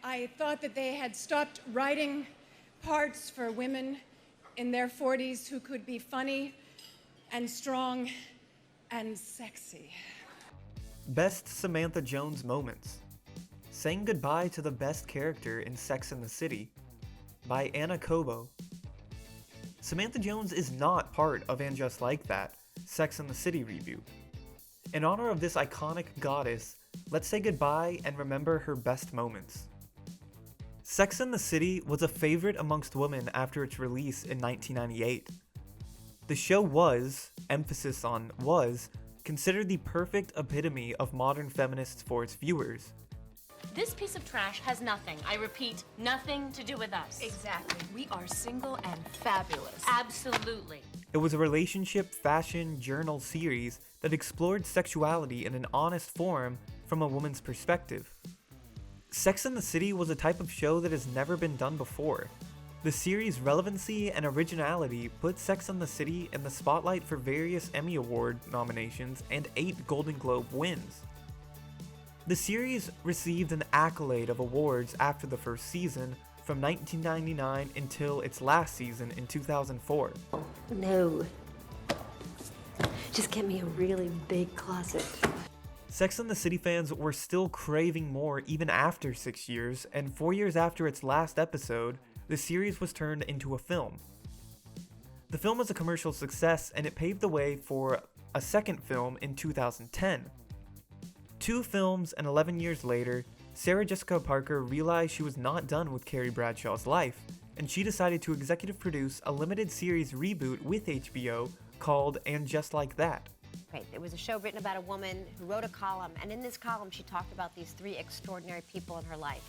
I thought that they had stopped writing parts for women in their 40s who could be funny and strong and sexy. Best Samantha Jones moments. Saying goodbye to the best character in Sex and the City by Anna Cobo. Samantha Jones is not part of And Just Like That, Sex and the City reboot. In honor of this iconic goddess, let's say goodbye and remember her best moments. Sex and the City was a favorite amongst women after its release in 1998. The show was, emphasis on was, considered the perfect epitome of modern feminists for its viewers. This piece of trash has nothing, I repeat, nothing to do with us. Exactly. We are single and fabulous. Absolutely. It was a relationship fashion journal series that explored sexuality in an honest form from a woman's perspective. Sex and the City was a type of show that has never been done before. The series' relevancy and originality put Sex and the City in the spotlight for various Emmy Award nominations and 8 Golden Globe wins. The series received an accolade of awards after the first season, from 1999 until its last season in 2004. No. Just get me a really big closet. Sex and the City fans were still craving more even after 6 years, and 4 years after its last episode, the series was turned into a film. The film was a commercial success, and it paved the way for a second film in 2010. 2 films and 11 years later, Sarah Jessica Parker realized she was not done with Carrie Bradshaw's life, and she decided to executive produce a limited series reboot with HBO called And Just Like That. Right, it was a show written about a woman who wrote a column, and in this column she talked about these 3 extraordinary people in her life.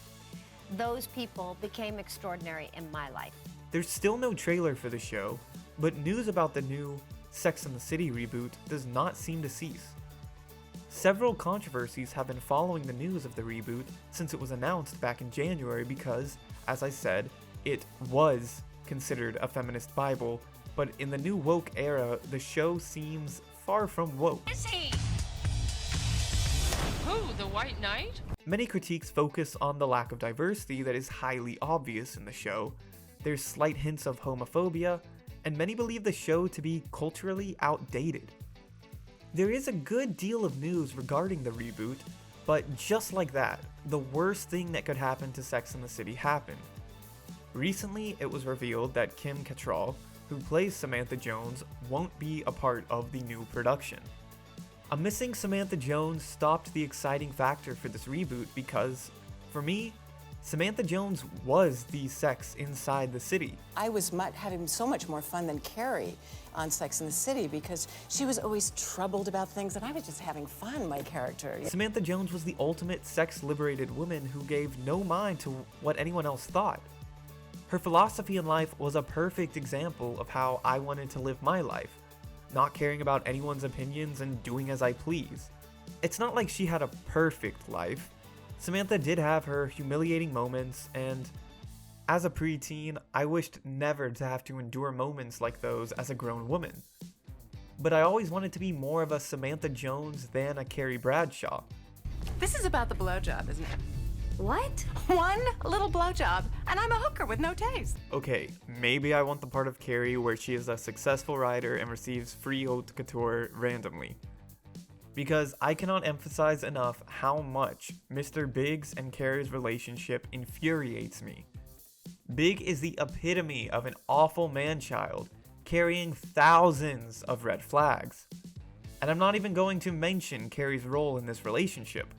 Those people became extraordinary in my life. There's still no trailer for the show, but news about the new Sex and the City reboot does not seem to cease. Several controversies have been following the news of the reboot since it was announced back in January because, as I said, it was considered a feminist Bible, but in the new woke era, the show seems far from woke. Is he? Who, the White Knight? Many critiques focus on the lack of diversity that is highly obvious in the show. There's slight hints of homophobia, and many believe the show to be culturally outdated. There is a good deal of news regarding the reboot, but just like that, the worst thing that could happen to Sex and the City happened. Recently, it was revealed that Kim Cattrall, who plays Samantha Jones, won't be a part of the new production. A missing Samantha Jones stopped the exciting factor for this reboot because, for me, Samantha Jones was the sex inside the city. I was having so much more fun than Carrie on Sex and the City because she was always troubled about things and I was just having fun, my character. Samantha Jones was the ultimate sex-liberated woman who gave no mind to what anyone else thought. Her philosophy in life was a perfect example of how I wanted to live my life, not caring about anyone's opinions and doing as I please. It's not like she had a perfect life. Samantha did have her humiliating moments, and as a preteen, I wished never to have to endure moments like those as a grown woman. But I always wanted to be more of a Samantha Jones than a Carrie Bradshaw. This is about the blowjob, isn't it? What? One little blowjob, and I'm a hooker with no taste. Okay, maybe I want the part of Carrie where she is a successful writer and receives free haute couture randomly. Because I cannot emphasize enough how much Mr. Biggs and Carrie's relationship infuriates me. Big is the epitome of an awful man-child, carrying thousands of red flags. And I'm not even going to mention Carrie's role in this relationship.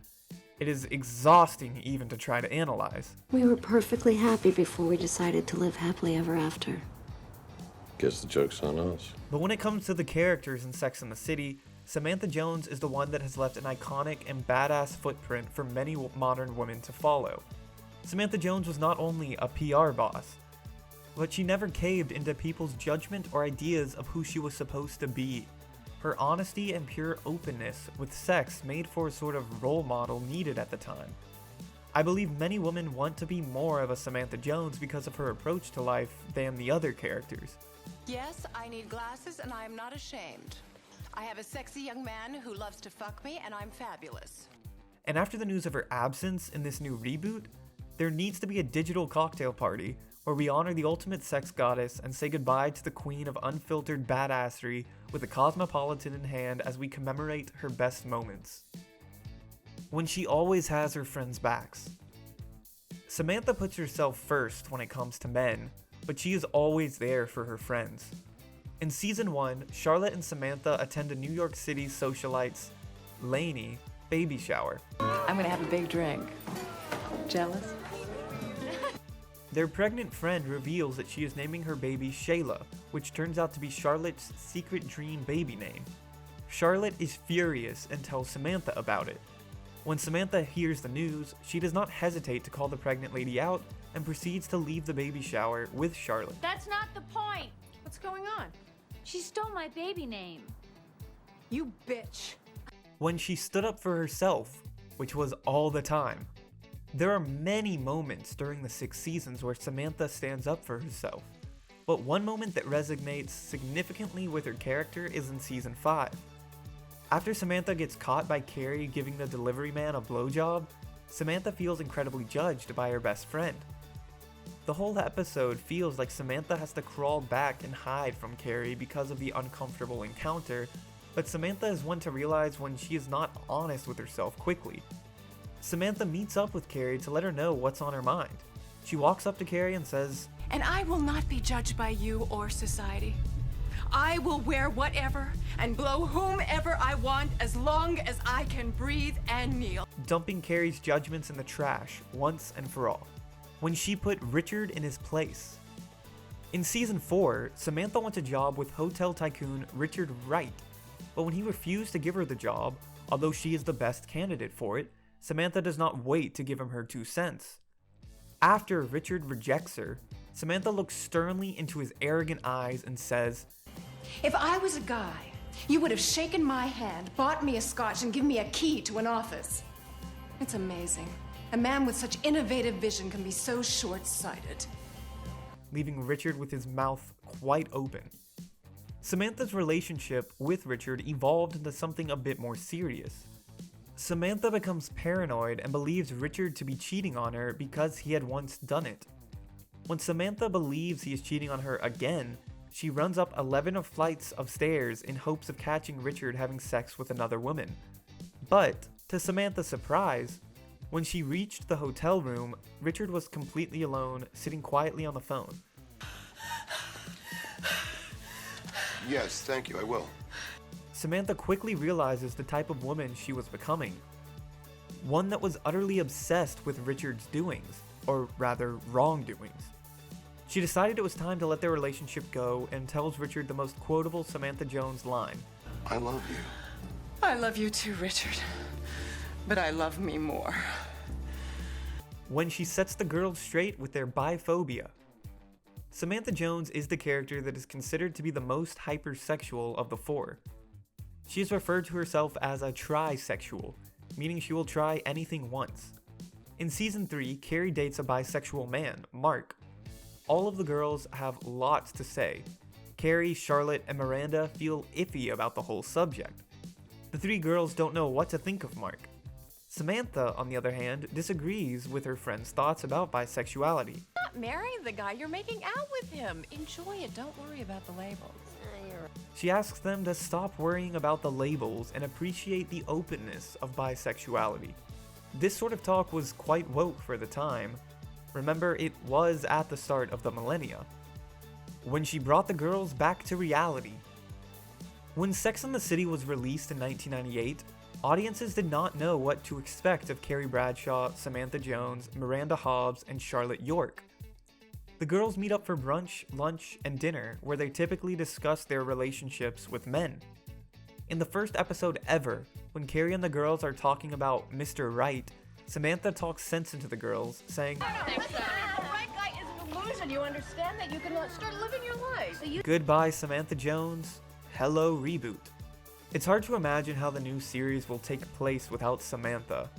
It is exhausting even to try to analyze. We were perfectly happy before we decided to live happily ever after. Guess the joke's on us. But when it comes to the characters in Sex and the City, Samantha Jones is the one that has left an iconic and badass footprint for many modern women to follow. Samantha Jones was not only a PR boss. but she never caved into people's judgment or ideas of who she was supposed to be. Her honesty and pure openness with sex made for a sort of role model needed at the time. I believe many women want to be more of a Samantha Jones because of her approach to life than the other characters. Yes, I need glasses and I am not ashamed. I have a sexy young man who loves to fuck me and I'm fabulous. And after the news of her absence in this new reboot, there needs to be a digital cocktail party where we honor the ultimate sex goddess and say goodbye to the queen of unfiltered badassery with a cosmopolitan in hand as we commemorate her best moments. When she always has her friends' backs. Samantha puts herself first when it comes to men, but she is always there for her friends. In season 1, Charlotte and Samantha attend a New York City socialite's, Lainey, baby shower. I'm gonna have a big drink. Jealous? Their pregnant friend reveals that she is naming her baby Shayla, which turns out to be Charlotte's secret dream baby name. Charlotte is furious and tells Samantha about it. When Samantha hears the news, she does not hesitate to call the pregnant lady out and proceeds to leave the baby shower with Charlotte. That's not the point. What's going on? She stole my baby name. You bitch. When she stood up for herself, which was all the time. There are many moments during the 6 seasons where Samantha stands up for herself, but one moment that resonates significantly with her character is in season 5. After Samantha gets caught by Carrie giving the delivery man a blowjob, Samantha feels incredibly judged by her best friend. The whole episode feels like Samantha has to crawl back and hide from Carrie because of the uncomfortable encounter, but Samantha is one to realize when she is not honest with herself quickly. Samantha meets up with Carrie to let her know what's on her mind. She walks up to Carrie and says, And I will not be judged by you or society. I will wear whatever and blow whomever I want as long as I can breathe and kneel. dumping Carrie's judgments in the trash once and for all, when she put Richard in his place. In season 4, Samantha wants a job with hotel tycoon Richard Wright, but when he refused to give her the job, although she is the best candidate for it, Samantha does not wait to give him her 2 cents. After Richard rejects her, Samantha looks sternly into his arrogant eyes and says, If I was a guy, you would have shaken my hand, bought me a scotch, and given me a key to an office. It's amazing. A man with such innovative vision can be so short-sighted. leaving Richard with his mouth quite open. Samantha's relationship with Richard evolved into something a bit more serious. Samantha becomes paranoid and believes Richard to be cheating on her because he had once done it. When Samantha believes he is cheating on her again, she runs up 11 flights of stairs in hopes of catching Richard having sex with another woman. But, to Samantha's surprise, when she reached the hotel room, Richard was completely alone, sitting quietly on the phone. Yes, thank you, I will. Samantha quickly realizes the type of woman she was becoming. One that was utterly obsessed with Richard's doings, or rather, wrongdoings. She decided it was time to let their relationship go and tells Richard the most quotable Samantha Jones line. I love you. I love you too, Richard. But I love me more. When she sets the girls straight with their biphobia. Samantha Jones is the character that is considered to be the most hypersexual of the 4. She is referred to herself as a trisexual, meaning she will try anything once. In season 3, Carrie dates a bisexual man, Mark. All of the girls have lots to say. Carrie, Charlotte, and Miranda feel iffy about the whole subject. The 3 girls don't know what to think of Mark. Samantha, on the other hand, disagrees with her friend's thoughts about bisexuality. Not marry the guy, you're making out with him. Enjoy it, don't worry about the labels. She asks them to stop worrying about the labels and appreciate the openness of bisexuality. This sort of talk was quite woke for the time. Remember, it was at the start of the millennia. When she brought the girls back to reality. When Sex and the City was released in 1998, audiences did not know what to expect of Carrie Bradshaw, Samantha Jones, Miranda Hobbs, and Charlotte York. The girls meet up for brunch, lunch, and dinner, where they typically discuss their relationships with men. In the first episode ever, when Carrie and the girls are talking about Mr. Right, Samantha talks sense into the girls, saying, The right guy is an illusion. and you understand that you can start living your life. Goodbye, Samantha Jones. Hello, Reboot. It's hard to imagine how the new series will take place without Samantha.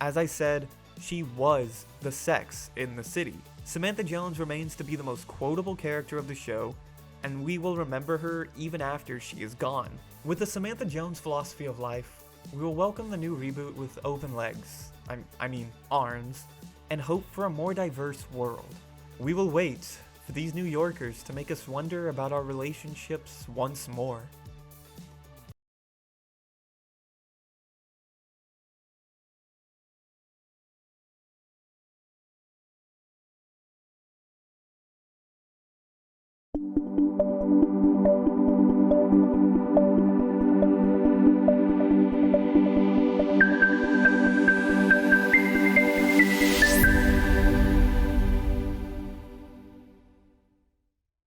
As I said, she was the sex in the city. Samantha Jones remains to be the most quotable character of the show, and we will remember her even after she is gone. With the Samantha Jones philosophy of life, we will welcome the new reboot with open legs, I mean arms, and hope for a more diverse world. We will wait for these New Yorkers to make us wonder about our relationships once more.